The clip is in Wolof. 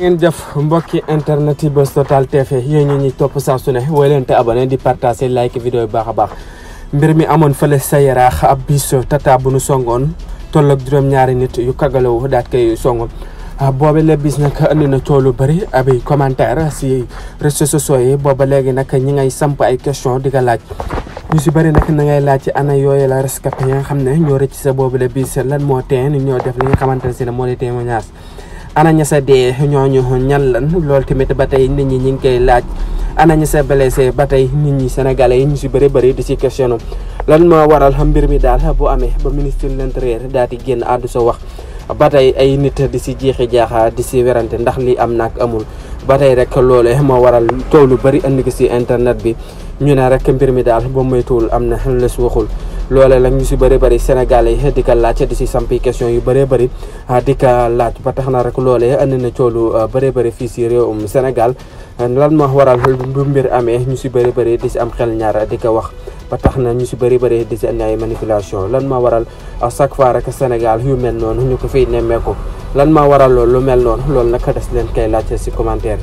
ngeen jëf mbokki internet yi Buzz Total TV yéen ñi topp saa su ne woy leen te abonné di partager like vidéo yi baax a baax mbir mi amoon fële sa Yaraax ab bis tata bu nu songoon toll ak juróom-ñaari nit yu kagalawu daat koy songoon booba la bis nag andi na coow lu bëri abi commentaire si réseaux sociaux yi booba léegi nag ñi ngay samp ay question di ko laaj ñu si bëri nag na ngay laaj ci ana yooyu la rescapé yi nga xam ne ñoo rëcc sa boobu la bis lan moo teen ñoo def li nga xamante ne si ne moo di témoignage ana ña sa dee ñooñu ñan lan loolu tamit ba tey nit ñi ngi koy laaj ana ña sa blessé ba tey nit ñi sénégalais yi ñu si bëri di si question lan moo waral mbir mi daal bu amee ba ministre de l'intérieur daal di génn àddu sa wax ba tey ay nit di si jeexi jaaxa di si werante ndax li am nag amul ba tey rek loole moo waral coow lu bëri andi ko si internet bi ñu ne rek mbir mi daal ba moytuwul am na les waxul loole la ñu si bëri sénégalais yi di ko laaj di si sampi question yu bëri di ko laaj ba tax na rek loole andi na coow lu bëri fii si réewum Sénégal lan moo waral bu mbir amee ñu si bëri di si am xel ñaar di ko wax ba tax na ñu si bëri di si andi ay manipulation lan moo waral à chaque fois rek Sénégal yu mel noonu ñu ko fiy nemmeeku lan moo waral loolu lu mel noonu loolu nag des leen koy laaj si commentaire